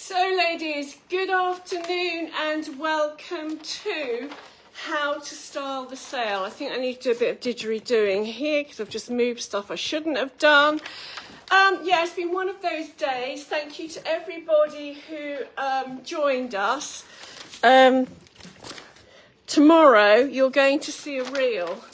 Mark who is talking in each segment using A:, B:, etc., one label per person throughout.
A: So ladies, good afternoon and welcome to How to Style the Sale. I think I need to do a bit of didgeridooing here because I've just moved stuff I shouldn't have done. Yeah, it's been one of those days. Thank you to everybody who joined us. Tomorrow you're going to see a reel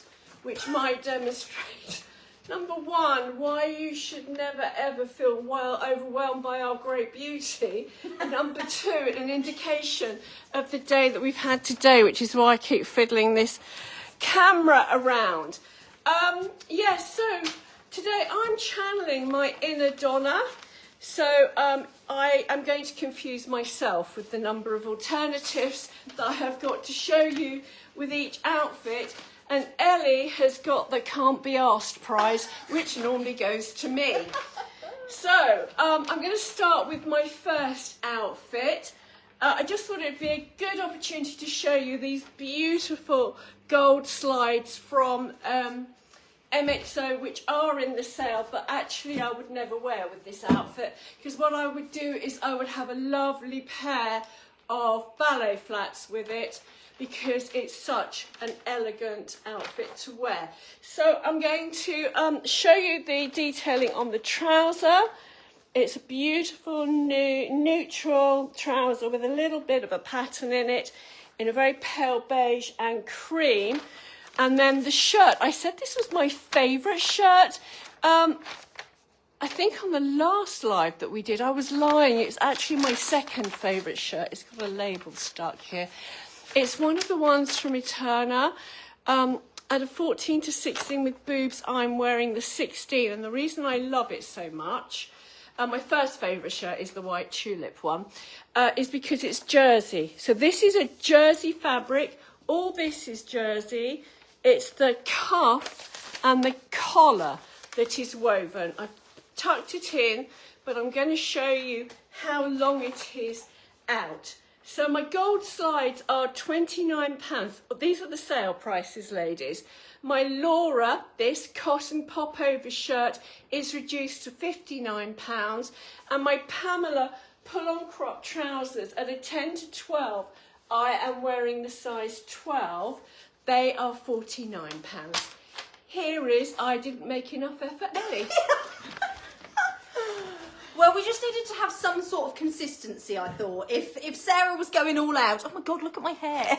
A: which might demonstrate, number one, why you should never ever feel overwhelmed by our great beauty. And number two, an indication of the day that we've had today, which is why I keep fiddling this camera around. So today I'm channeling my inner Donna. So I am going to confuse myself with the number of alternatives that I have got to show you with each outfit. And Ellie has got the Can't Be Asked prize, which normally goes to me. So I'm going to start with my first outfit. I just thought it'd be a good opportunity to show you these beautiful gold slides from MXO, which are in the sale, but actually I would never wear with this outfit, because what I would do is I would have a lovely pair of ballet flats with it, because it's such an elegant outfit to wear. So I'm going to show you the detailing on the trouser. It's a beautiful new neutral trouser with a little bit of a pattern in it, in a very pale beige and cream. And then the shirt, I said this was my favourite shirt. I think on the last live that we did, I was lying. It's actually my second favourite shirt. It's got a label stuck here. It's one of the ones from Eterna. At a 14 to 16 with boobs, I'm wearing the 16. And the reason I love it so much, my first favourite shirt is the white tulip one, is because it's jersey. So this is a jersey fabric. All this is jersey. It's the cuff and the collar that is woven. I've tucked it in, but I'm going to show you how long it is out. So my gold slides are £29. These are the sale prices, ladies. My Laura, this cotton popover shirt, is reduced to £59. And my Pamela pull-on crop trousers at a 10 to 12, I am wearing the size 12. They are £49. Here is I didn't make enough effort, Ellie.
B: Well, we just needed to have some sort of consistency, I thought. If Sarah was going all out, oh my God, look at my hair.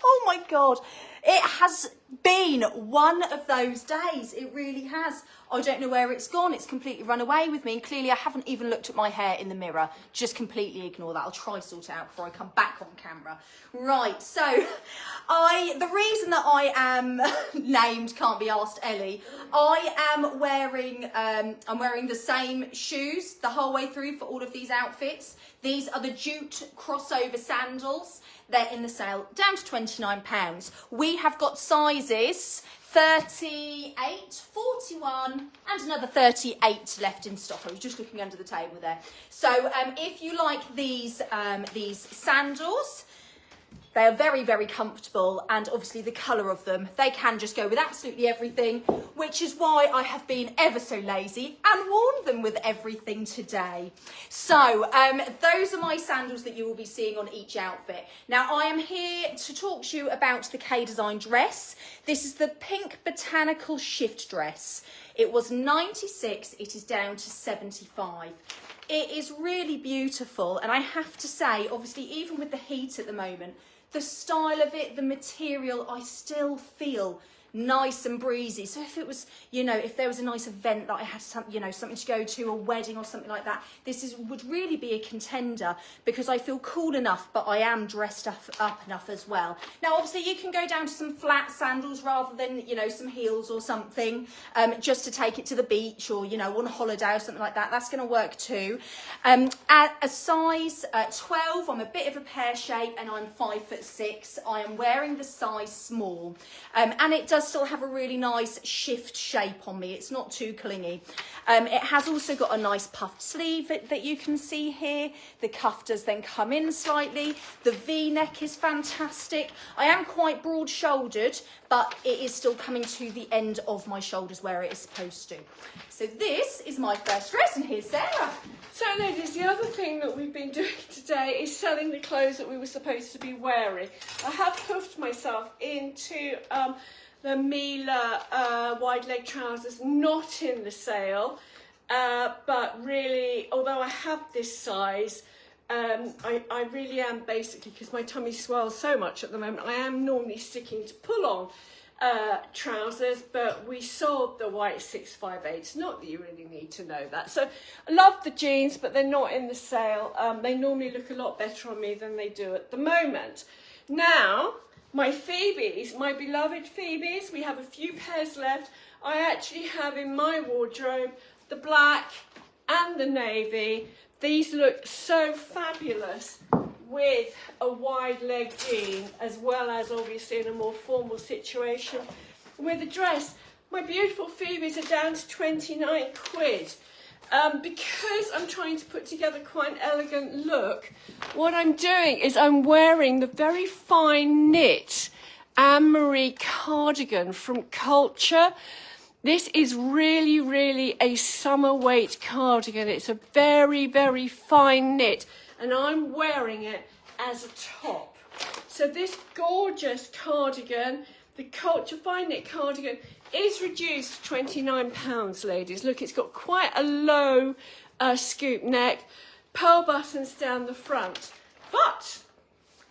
B: Oh my God. It has been one of those days. It really has. I don't know where it's gone. It's completely run away with me. And clearly I haven't even looked at my hair in the mirror. Just completely ignore that. I'll try sort it out before I come back on camera. Right, so the reason that I am named Can't Be Asked Ellie, I am wearing I'm wearing the same shoes the whole way through for all of these outfits. These are the jute crossover sandals. They're in the sale down to £29. We have got sizes 38, 41 and another 38 left in stock. I was just looking under the table there. So if you like these sandals, they are very, very comfortable, and obviously the colour of them, they can just go with absolutely everything, which is why I have been ever so lazy and worn them with everything today. So those are my sandals that you will be seeing on each outfit. Now I am here to talk to you about the K-Design dress. This is the pink botanical shift dress. It was 96, it is down to 75. It is really beautiful, and I have to say, obviously, even with the heat at the moment, the style of it, the material, I still feel nice and breezy. So if it was, if there was a nice event that I had something to go to, a wedding or something like that, would really be a contender, because I feel cool enough, but I am dressed up enough as well. Now, obviously, you can go down to some flat sandals rather than, some heels or something, just to take it to the beach or, on a holiday or something like that. That's going to work too. At a size 12, I'm a bit of a pear shape and I'm 5'6". I am wearing the size small, and it does still have a really nice shift shape on me. It's not too clingy. It has also got a nice puffed sleeve that you can see here. The cuff does then come in slightly. The V-neck is fantastic. I am quite broad-shouldered, but it is still coming to the end of my shoulders where it is supposed to. So this is my first dress, and here's Sarah.
A: So ladies, the other thing that we've been doing today is selling the clothes that we were supposed to be wearing. I have hoofed myself into the Mila wide leg trousers, not in the sale, but really, although I have this size, I really am basically, because my tummy swells so much at the moment, I am normally sticking to pull-on trousers, but we sold the white 658s. Not that you really need to know that. So I love the jeans, but they're not in the sale. They normally look a lot better on me than they do at the moment. Now, my Phoebes, my beloved Phoebes, we have a few pairs left. I actually have in my wardrobe the black and the navy. These look so fabulous with a wide leg jean, as well as obviously in a more formal situation with a dress. My beautiful Phoebes are down to 29 quid. Because I'm trying to put together quite an elegant look, what I'm doing is I'm wearing the very fine knit Anne-Marie cardigan from Culture. This is really, really a summer weight cardigan. It's a very, very fine knit, and I'm wearing it as a top. So this gorgeous cardigan, the Culture fine knit cardigan, is reduced to £29, ladies. Look, it's got quite a low scoop neck, pearl buttons down the front, but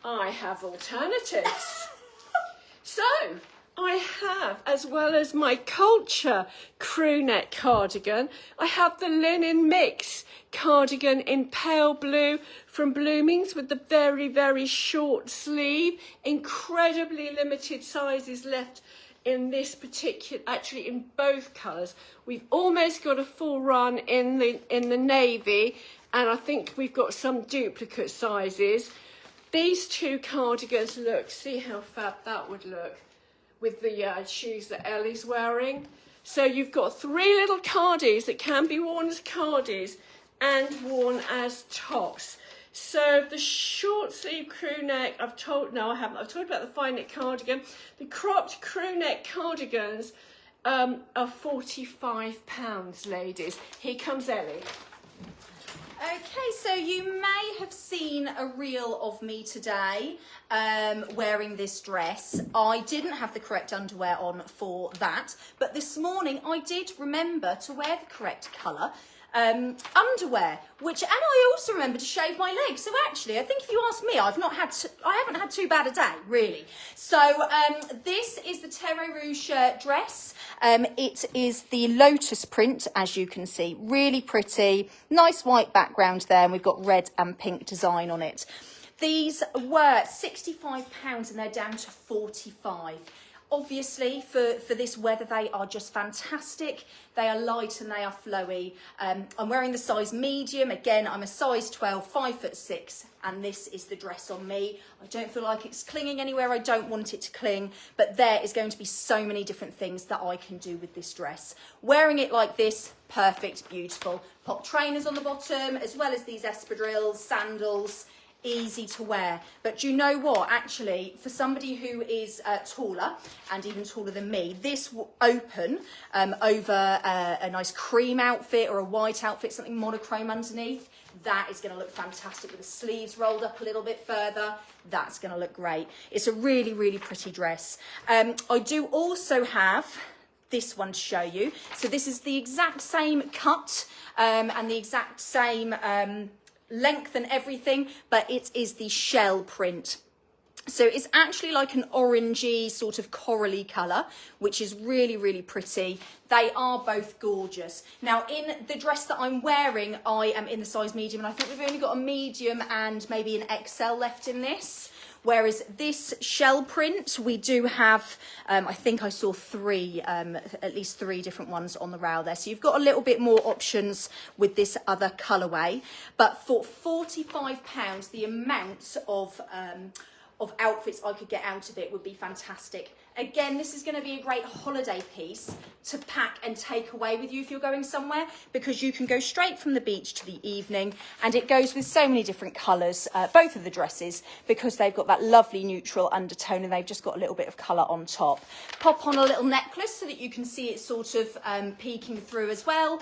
A: I have alternatives. So I have, as well as my Culture crew neck cardigan, I have the linen mix cardigan in pale blue from Bloomings with the very, very short sleeve. Incredibly limited sizes left in this particular, actually in both colours. We've almost got a full run in the navy, and I think we've got some duplicate sizes. These two cardigans, look, see how fab that would look with the shoes that Ellie's wearing. So you've got three little cardies that can be worn as cardies and worn as tops. So the short sleeve crew neck, I've told about the fine knit cardigan. The cropped crew neck cardigans are £45, ladies. Here comes Ellie.
B: Okay, so you may have seen a reel of me today wearing this dress. I didn't have the correct underwear on for that, but this morning I did remember to wear the correct colour underwear, and I also remember to shave my legs. So actually, I think if you ask me, I haven't had too bad a day, really. So this is the Terre Rouge dress. It is the lotus print, as you can see, really pretty, nice white background there, and we've got red and pink design on it. These were £65 and they're down to 45. Obviously, for this weather, they are just fantastic. They are light and they are flowy. I'm wearing the size medium. Again, I'm a size 12, 5'6", and this is the dress on me. I don't feel like it's clinging anywhere. I don't want it to cling, but there is going to be so many different things that I can do with this dress. Wearing it like this, perfect, beautiful. Pop trainers on the bottom, as well as these espadrilles, sandals. Easy to wear. But do you know what, actually, for somebody who is taller and even taller than me, this will open over a nice cream outfit or a white outfit, something monochrome underneath. That is going to look fantastic with the sleeves rolled up a little bit further. That's going to look great. It's a really, really pretty dress. I do also have this one to show you. So this is the exact same cut and the exact same length and everything, but it is the shell print. So it's actually like an orangey sort of corally colour, which is really, really pretty. They are both gorgeous. Now, in the dress that I'm wearing, I am in the size medium, and I think we've only got a medium and maybe an XL left in this. Whereas this shell print, we do have, I think I saw at least three different ones on the rail there. So you've got a little bit more options with this other colourway. But for £45, the amount of outfits I could get out of it would be fantastic. Again, this is going to be a great holiday piece to pack and take away with you if you're going somewhere, because you can go straight from the beach to the evening, and it goes with so many different colours, both of the dresses, because they've got that lovely neutral undertone and they've just got a little bit of colour on top. Pop on a little necklace so that you can see it sort of peeking through as well,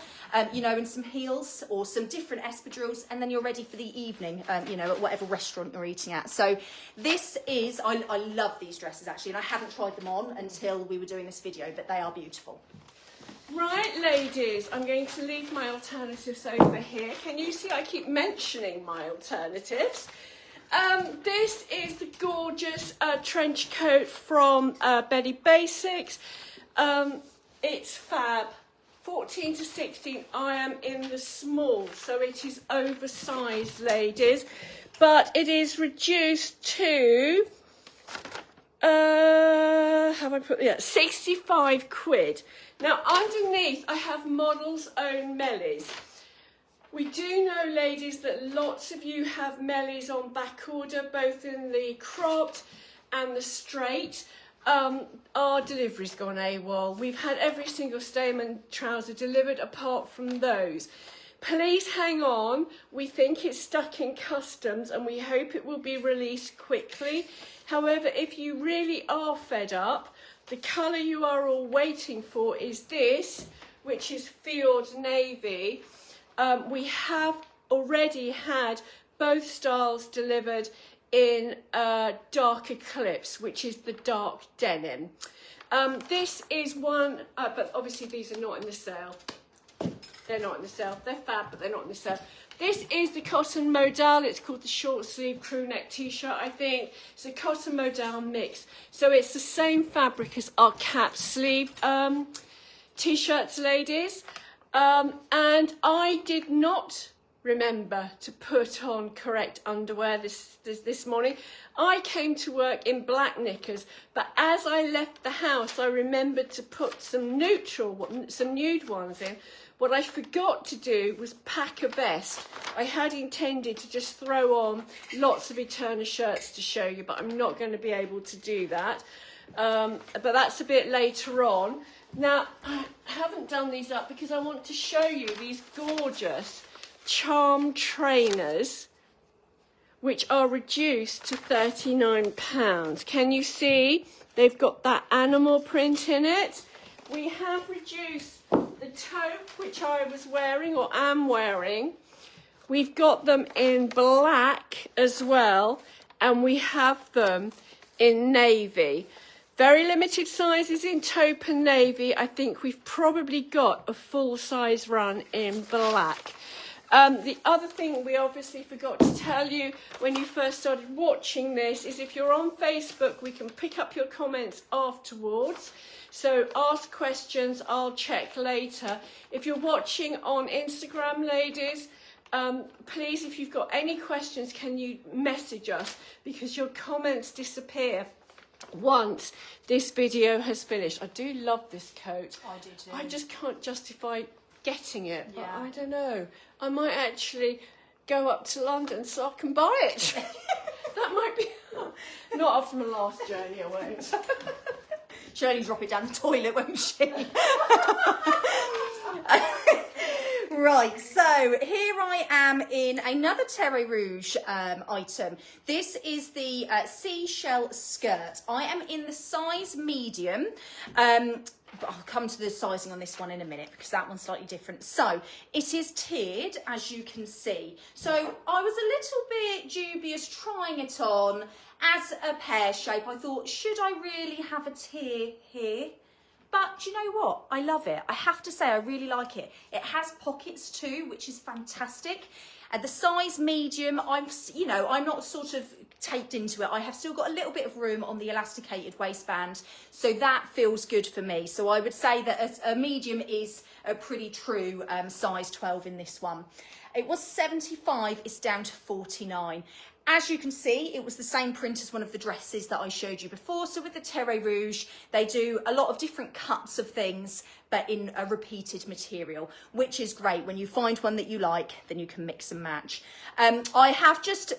B: you know, and some heels or some different espadrilles, and then you're ready for the evening, you know, at whatever restaurant you're eating at. So this is, I love these dresses actually, and I hadn't tried them on until we were doing this video, but they are beautiful.
A: Right, ladies, I'm going to leave my alternatives over here. Can you see I keep mentioning my alternatives? This is the gorgeous trench coat from Betty Basics. It's fab. 14 to 16, I am in the small, so it is oversized, ladies. But it is reduced to, have I put, yeah, 65 quid. Now, underneath, I have Model's Own Mellies. We do know, ladies, that lots of you have Mellies on back order, both in the cropped and the straight. Our delivery's gone AWOL. We've had every single Stayman trouser delivered apart from those. Please hang on. We think it's stuck in customs and we hope it will be released quickly. However, if you really are fed up, the colour you are all waiting for is this, which is Field Navy. We have already had both styles delivered in Dark Eclipse, which is the dark denim. This is one, but obviously these are not in the sale. They're not in the sale. They're fab, but they're not in the sale. This is the cotton modal. It's called the short sleeve crew neck t-shirt, I think. It's a cotton modal mix. So it's the same fabric as our cap sleeve t-shirts, ladies. And I did not remember to put on correct underwear this morning. I came to work in black knickers, but as I left the house, I remembered to put some nude ones in. What I forgot to do was pack a vest. I had intended to just throw on lots of Eterna shirts to show you, but I'm not going to be able to do that. But that's a bit later on. Now, I haven't done these up because I want to show you these gorgeous charm trainers, which are reduced to £39. Can you see? They've got that animal print in it. We have reduced the taupe, which I was wearing or am wearing. We've got them in black as well, and we have them in navy. Very limited sizes in taupe and navy. I think we've probably got a full size run in black. The other thing we obviously forgot to tell you when you first started watching this is if you're on Facebook, we can pick up your comments afterwards. So ask questions, I'll check later. If you're watching on Instagram, ladies, please, if you've got any questions, can you message us, because your comments disappear once this video has finished. I do love this coat.
B: I do too.
A: I just can't justify getting it, but
B: Yeah.
A: I don't know. I might actually go up to London so I can buy it. That might be... Not after my last journey, I won't.
B: She'll only drop it down the toilet, won't she? Right, so here I am in another Terre Rouge item. This is the seashell skirt. I am in the size medium. But I'll come to the sizing on this one in a minute because that one's slightly different. So it is tiered, as you can see. So I was a little bit dubious trying it on as a pear shape. I thought, should I really have a tier here? But do you know what? I love it. I have to say, I really like it. It has pockets too, which is fantastic. At the size medium, I'm not sort of taped into it. I have still got a little bit of room on the elasticated waistband, so that feels good for me. So I would say that a medium is a pretty true size 12 in this one. It was 75, it's down to 49. As you can see, it was the same print as one of the dresses that I showed you before. So with the Terre Rouge, they do a lot of different cuts of things, but in a repeated material, which is great. When you find one that you like, then you can mix and match. I have just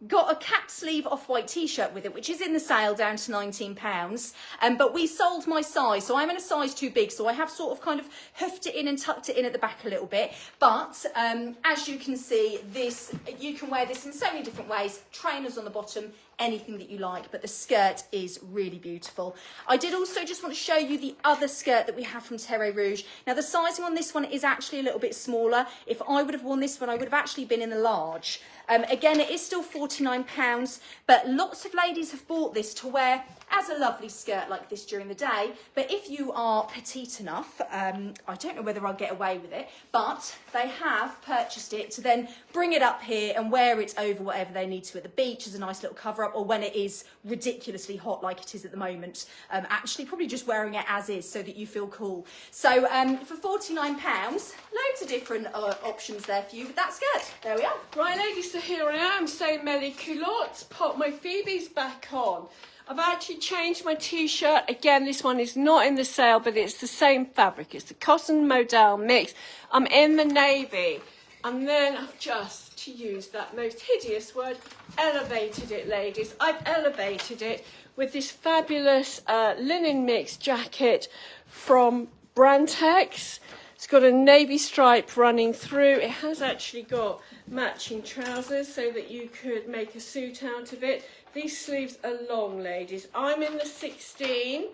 B: got a cap sleeve off-white t-shirt with it, which is in the sale down to £19. But we sold my size, so I'm in a size too big. So I have sort of kind of hoofed it in and tucked it in at the back a little bit. But as you can see, this, you can wear this in so many different ways. Trainers on the bottom, anything that you like, but the skirt is really beautiful. I did also just want to show you the other skirt that we have from Terre Rouge. Now the sizing on this one is actually a little bit smaller. If I would have worn this one, I would have actually been in the large. Again, it is still £49, but lots of ladies have bought this to wear as a lovely skirt like this during the day. But if you are petite enough, I don't know whether I'll get away with it, but they have purchased it to then bring it up here and wear it over whatever they need to at the beach as a nice little cover up, or when it is ridiculously hot like it is at the moment. Actually probably just wearing it as is so that you feel cool. So for £49, loads of different options there for you with that skirt. There we are.
A: Right, ladies, so here I am saying Melly culottes, pop my Phoebes back on. I've actually changed my t-shirt. Again, this one is not in the sale, but it's the same fabric. It's the cotton modal mix. I'm in the navy. And then I've just, to use that most hideous word, elevated it, ladies. I've elevated it with this fabulous linen mix jacket from Brantex. It's got a navy stripe running through. It has actually got matching trousers so that you could make a suit out of it. These sleeves are long, ladies. I'm in the 16,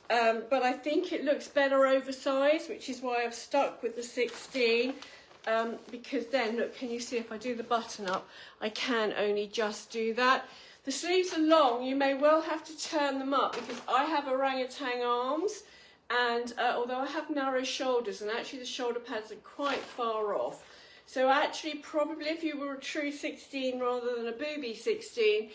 A: but I think it looks better oversized, which is why I've stuck with the 16. Because then, look, can you see if I do the button up, I can only just do that. The sleeves are long. You may well have to turn them up because I have orangutan arms, and although I have narrow shoulders, and actually the shoulder pads are quite far off. So actually, probably if you were a true 16 rather than a booby 16,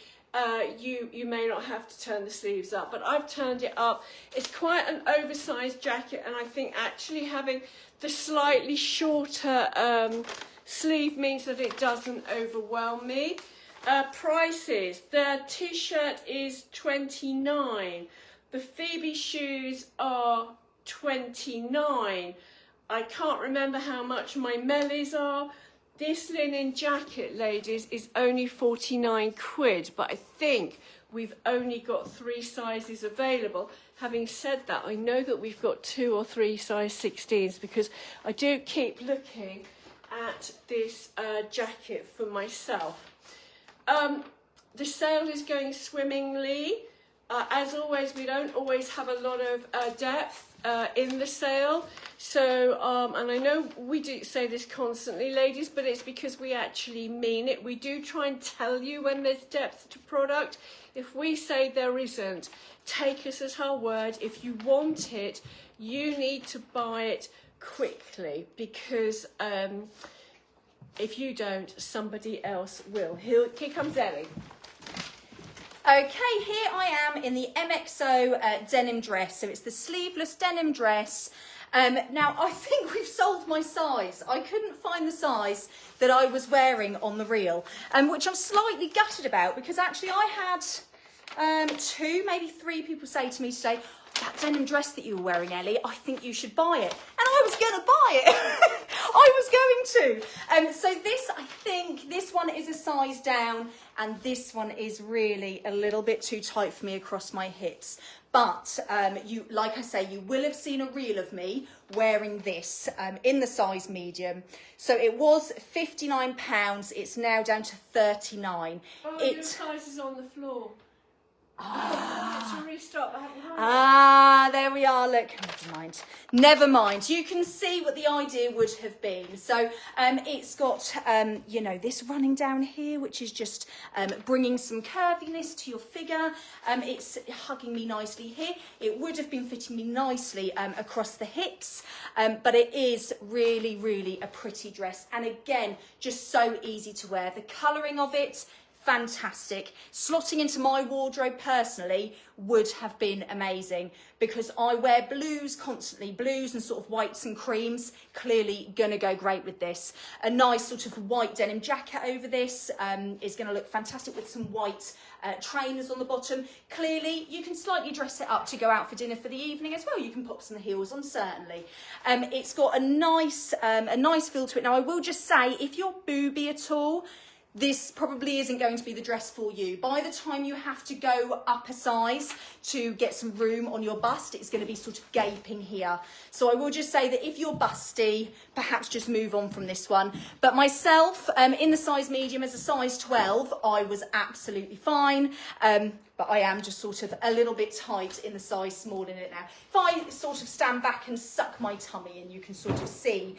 A: you may not have to turn the sleeves up, but I've turned it up. It's quite an oversized jacket, and I think actually having the slightly shorter sleeve means that it doesn't overwhelm me. Prices, the t-shirt is £29. The Phoebe shoes are £29. I can't remember how much my Mellies are. This linen jacket, ladies, is only 49 quid, but I think we've only got 3 sizes available. Having said that, I know that we've got 2 or 3 size 16s because I do keep looking at this jacket for myself. The sale is going swimmingly. As always, we don't always have a lot of depth in the sale. So, and I know we do say this constantly, ladies, but it's because we actually mean it. We do try and tell you when there's depth to product. If we say there isn't, take us as our word. If you want it, you need to buy it quickly because if you don't, somebody else will. Here comes Ellie.
B: Okay, here I am in the MXO denim dress. So it's the sleeveless denim dress. Now, I think we've sold my size. I couldn't find the size that I was wearing on the reel, which I'm slightly gutted about because actually I had 2, maybe 3 people say to me today, that denim dress that you were wearing, Ellie, I think you should buy it. And I was going to buy it. I was going to. So this, I think, this one is a size down and this one is really a little bit too tight for me across my hips. But you, like I say, you will have seen a reel of me wearing this in the size medium. So it was £59. It's now down to £39.
A: Oh, your size is on the floor. To restart,
B: There we are. Look, never mind. You can see what the idea would have been. So it's got you know, this running down here, which is just bringing some curviness to your figure. It's hugging me nicely here. It would have been fitting me nicely across the hips, but it is really, really a pretty dress, and again, just so easy to wear. The colouring of it, fantastic. Slotting into my wardrobe personally would have been amazing because I wear blues constantly, blues and sort of whites and creams. Clearly gonna go great with this. A nice sort of white denim jacket over this is gonna look fantastic with some white trainers on the bottom. Clearly you can slightly dress it up to go out for dinner for the evening as well. You can pop some heels on, certainly. It's got a nice feel to it. Now I will just say, if you're booby at all, this probably isn't going to be the dress for you. By the time you have to go up a size to get some room on your bust, it's going to be sort of gaping here. So I will just say that if you're busty, perhaps just move on from this one. But myself, in the size medium as a size 12, I was absolutely fine. But I am just sort of a little bit tight in the size small in it now. If I sort of stand back and suck my tummy in, you can sort of see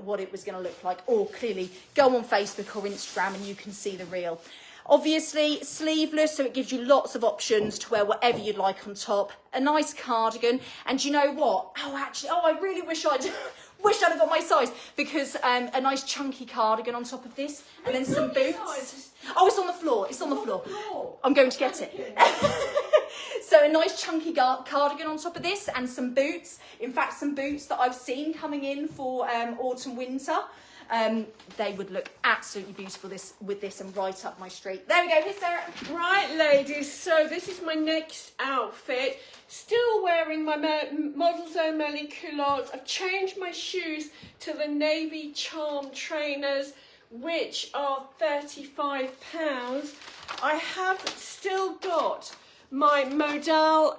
B: what it was going to look like. Or clearly go on Facebook or Instagram and you can see the real. Obviously sleeveless, so it gives you lots of options to wear whatever you'd like on top. A nice cardigan, and you know what? I really wish I'd have got my size, because a nice chunky cardigan on top of this, and then some boots. Oh, it's on the floor. It's on the floor. I'm going to get it. So a nice chunky cardigan on top of this, and some boots. In fact, some boots that I've seen coming in for autumn winter. They would look absolutely beautiful with this and right up my street. There we go. Here's Sarah.
A: Right, ladies, so this is my next outfit. Still wearing my Model's Own Melly culottes. I've changed my shoes to the navy charm trainers, which are £35. I have still got my Modal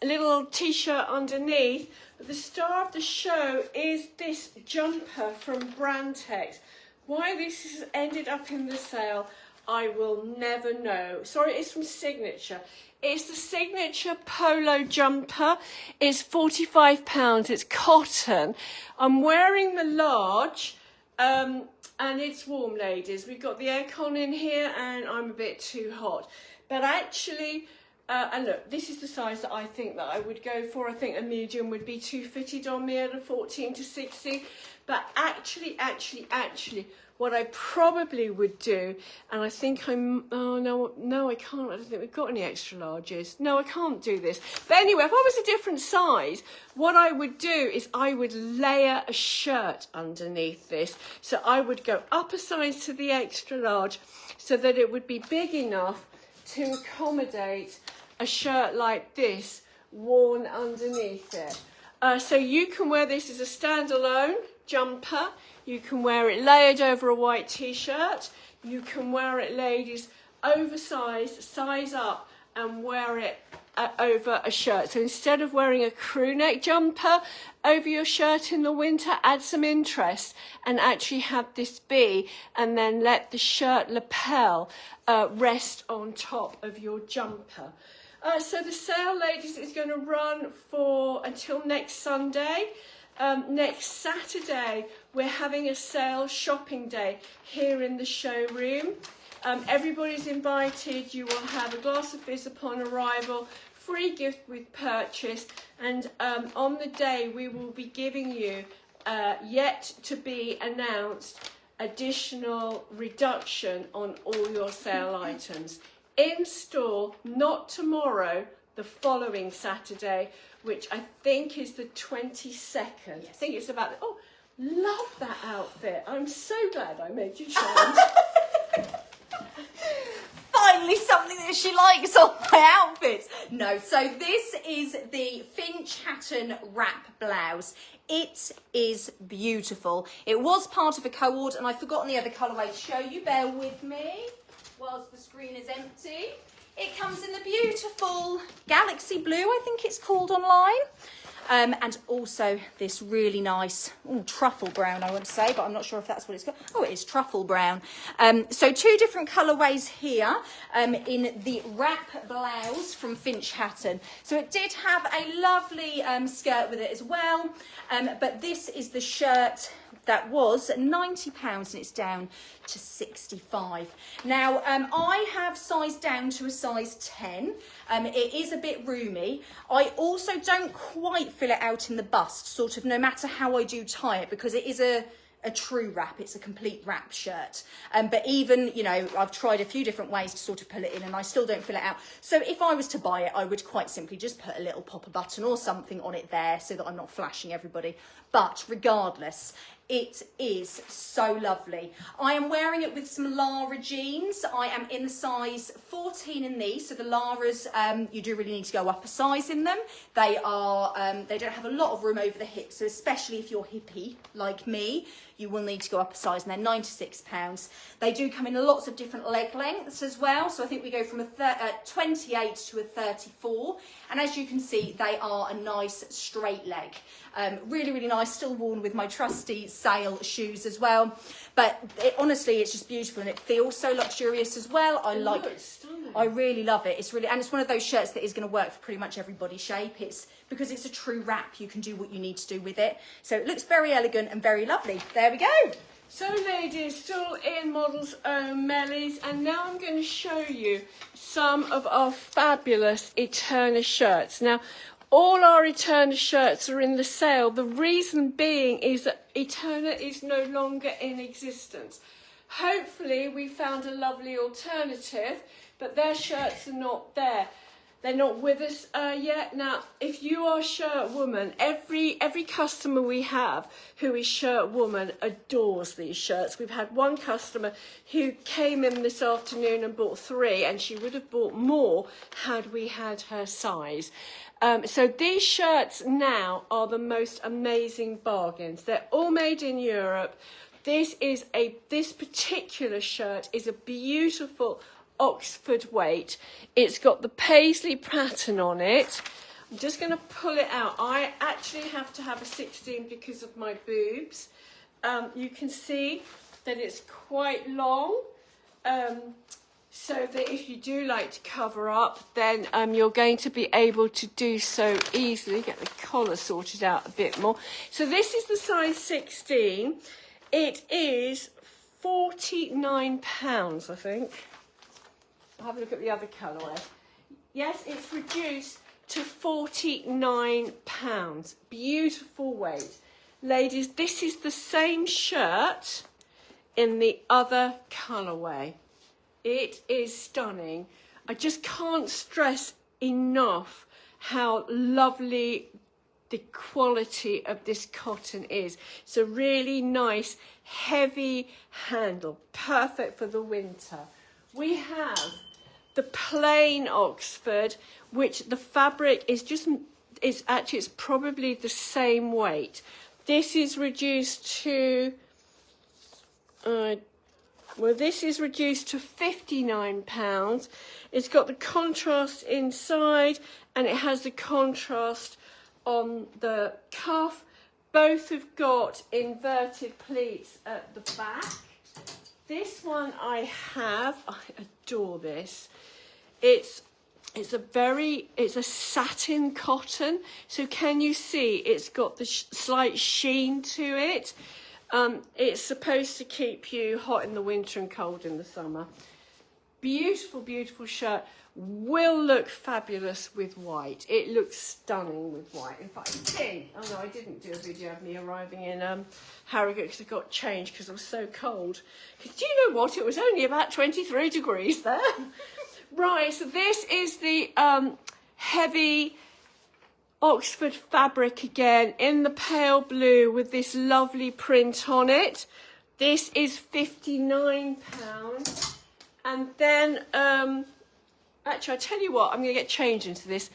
A: little t-shirt underneath. The star of the show is this jumper from Brantex. Why this has ended up in the sale, I will never know. Sorry, it's from Signature. It's the Signature polo jumper. It's £45. It's cotton. I'm wearing the large, and it's warm, ladies. We've got the aircon in here, and I'm a bit too hot. But actually, and look, this is the size that I think that I would go for. I think a medium would be too fitted on me at a 14 to 16. But actually, what I probably would do, and I think no, I can't. I don't think we've got any extra larges. No, I can't do this. But anyway, if I was a different size, what I would do is I would layer a shirt underneath this. So I would go up a size to the extra large so that it would be big enough to accommodate a shirt like this worn underneath it. So you can wear this as a standalone jumper. You can wear it layered over a white t-shirt. You can wear it, ladies, oversized, size up, and wear it over a shirt. So instead of wearing a crew neck jumper over your shirt in the winter, add some interest and actually have this be, and then let the shirt lapel rest on top of your jumper. So the sale, ladies, is going to run until next Sunday. Next Saturday, we're having a sale shopping day here in the showroom. Everybody's invited. You will have a glass of fizz upon arrival, free gift with purchase, and on the day we will be giving you yet to be announced additional reduction on all your sale items. In store, not tomorrow, the following Saturday, which I think is the 22nd. Yes. I think it's about, oh, love that outfit. I'm so glad I made you change.
B: Finally something that she likes on my outfits. No, so this is the Finch Hatton wrap blouse. It is beautiful. It was part of a co-ord and I've forgotten the other colourway to show you. Bear with me whilst the screen is empty. It comes in the beautiful Galaxy Blue, I think it's called online. And also this really nice truffle brown, I want to say, but I'm not sure if that's what it's called. Oh, it is truffle brown. So two different colourways here in the wrap blouse from Finch Hatton. So it did have a lovely skirt with it as well. But this is the shirt that was £90 and it's down to 65. Now, I have sized down to a size 10. It is a bit roomy. I also don't quite fill it out in the bust, sort of no matter how I do tie it, because it is a a true wrap. It's a complete wrap shirt. But even, you know, I've tried a few different ways to sort of pull it in and I still don't fill it out. So if I was to buy it, I would quite simply just put a little popper button or something on it there so that I'm not flashing everybody. But regardless, it is so lovely. I am wearing it with some Lara jeans. I am in the size 14 in these. So the Laras, you do really need to go up a size in them. They are, they don't have a lot of room over the hips. So especially if you're hippie like me, you will need to go up a size, and they're £96. They do come in lots of different leg lengths as well. So I think we go from a 28 to a 34. And as you can see, they are a nice straight leg. Really, really nice, still worn with my trusty sale shoes as well. But honestly, it's just beautiful and it feels so luxurious as well. I really love it. It's really, and it's one of those shirts that is going to work for pretty much every body shape. It's because it's a true wrap. You can do what you need to do with it. So it looks very elegant and very lovely. There we go.
A: So ladies, still in Models O'Malley's, and now I'm going to show you some of our fabulous Eterna shirts. Now, all our Eterna shirts are in the sale. The reason being is that Eterna is no longer in existence. Hopefully we found a lovely alternative, but their shirts are not there. They're not with us yet. Now, if you are shirt woman, every customer we have who is shirt woman adores these shirts. We've had one customer who came in this afternoon and bought 3, and she would have bought more had we had her size. So these shirts now are the most amazing bargains. They're all made in Europe. This particular shirt is a beautiful Oxford weight. It's got the paisley pattern on it. I'm just going to pull it out. I actually have to have a 16 because of my boobs. You can see that it's quite long. So that if you do like to cover up, then you're going to be able to do so easily. Get the collar sorted out a bit more. So this is the size 16. It is £49, I think. I'll have a look at the other colourway. Yes, it's reduced to £49. Beautiful weight. Ladies, this is the same shirt in the other colourway. It is stunning. I just can't stress enough how lovely the quality of this cotton is. It's a really nice, heavy handle, perfect for the winter. We have the plain Oxford, which the fabric is it's probably the same weight. This is reduced to this is reduced to £59. It's got the contrast inside and it has the contrast on the cuff. Both have got inverted pleats at the back. This one I adore this. It's a satin cotton. So can you see it's got the slight sheen to it? It's supposed to keep you hot in the winter and cold in the summer. Beautiful, beautiful shirt. Will look fabulous with white. It looks stunning with white. In fact, I didn't do a video of me arriving in Harrogate because I got changed because I was so cold. Because do you know what? It was only about 23 degrees there. Right, so this is the heavy Oxford fabric again in the pale blue with this lovely print on it. This is £59. And then actually, I tell you what, I'm going to get changed into this.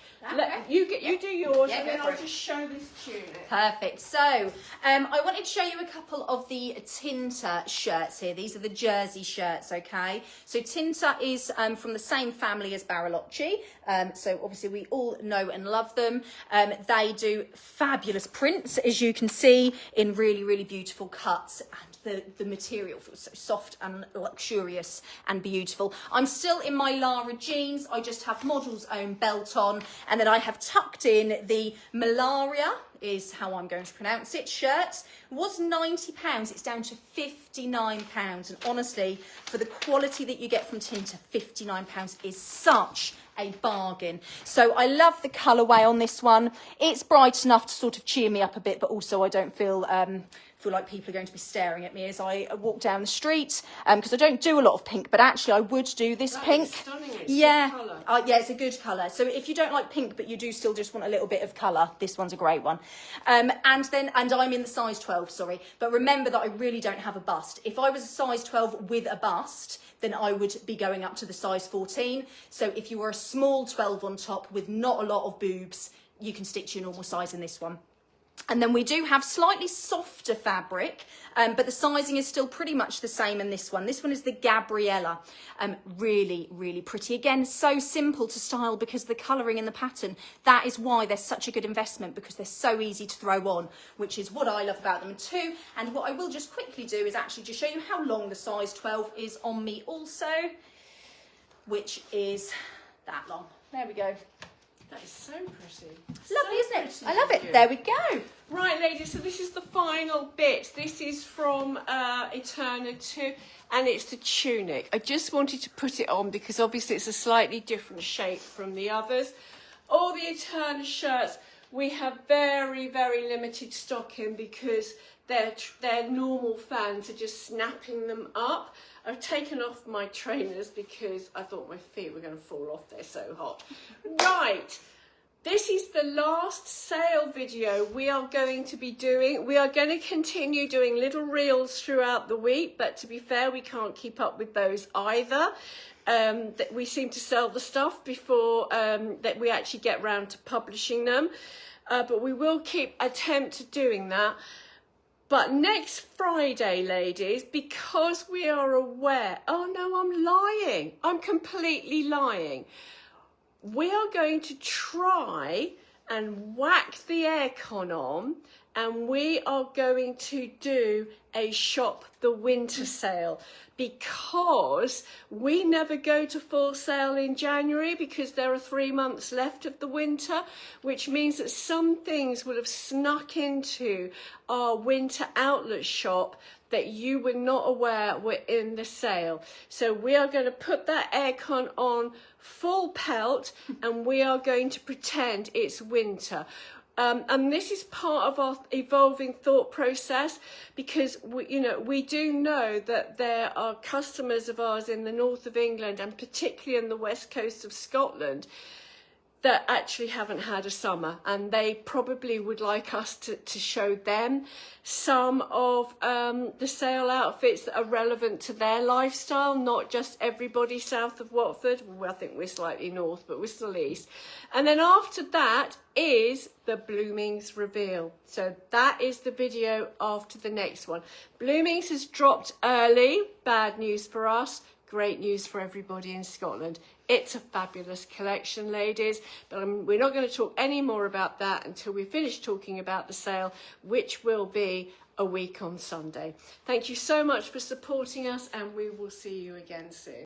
A: You do yours, and then I'll just show this tunic.
B: Perfect. So, I wanted to show you a couple of the Tinta shirts here. These are the jersey shirts, okay? So, Tinta is from the same family as Bariloche. So, obviously, we all know and love them. They do fabulous prints, as you can see, in really, really beautiful cuts. And the material feels so soft and luxurious and beautiful. I'm still in my Lara jeans. I just have Model's Own belt on. And then I have tucked in the Malaria, is how I'm going to pronounce it, shirt. It was £90. It's down to £59. And honestly, for the quality that you get from Tinta, £59 is such a bargain. So I love the colourway on this one. It's bright enough to sort of cheer me up a bit, but also I don't feel feel like people are going to be staring at me as I walk down the street, because I don't do a lot of pink, but actually I would do this pink.
A: Is stunning. It's
B: Yeah,
A: a good colour.
B: yeah, it's a good colour. So if you don't like pink, but you do still just want a little bit of colour, this one's a great one. And I'm in the size 12, sorry. But remember that I really don't have a bust. If I was a size 12 with a bust, then I would be going up to the size 14. So if you were a small 12 on top with not a lot of boobs, you can stick to your normal size in this one. And then we do have slightly softer fabric, but the sizing is still pretty much the same in this one. This one is the Gabriella. Really, really pretty. Again, so simple to style because the colouring in the pattern, that is why they're such a good investment, because they're so easy to throw on, which is what I love about them too. And what I will just quickly do is actually just show you how long the size 12 is on me also, which is that long. There we go.
A: That is so pretty.
B: Lovely, isn't it? I love it. There we go.
A: Right, ladies, so this is the final bit. This is from Eterna 2, and it's the tunic. I just wanted to put it on because obviously it's a slightly different shape from the others. All the Eterna shirts, we have very, very limited stock in because their normal fans are just snapping them up. I've taken off my trainers because I thought my feet were going to fall off. They're so hot. Right. This is the last sale video we are going to be doing. We are going to continue doing little reels throughout the week, but to be fair, we can't keep up with those either. That we seem to sell the stuff before that we actually get round to publishing them. But we will attempt doing that. But next Friday, ladies, because we are aware, oh no, I'm lying. I'm completely lying. We are going to try and whack the aircon on, and we are going to do a shop the winter sale, because we never go to full sale in January because there are 3 months left of the winter, which means that some things will have snuck into our winter outlet shop that you were not aware were in the sale. So we are going to put that aircon on full pelt, and we are going to pretend it's winter. And this is part of our evolving thought process, because we do know that there are customers of ours in the north of England, and particularly in the west coast of Scotland, that actually haven't had a summer, and they probably would like us to show them some of the sale outfits that are relevant to their lifestyle, not just everybody south of Watford. Well, I think we're slightly north, but we're still east. And then after that is the Bloomings reveal. So that is the video after the next one. Bloomings has dropped early. Bad news for us. Great news for everybody in Scotland. It's a fabulous collection, ladies, but we're not going to talk any more about that until we finish talking about the sale, which will be a week on Sunday. Thank you so much for supporting us, and we will see you again soon.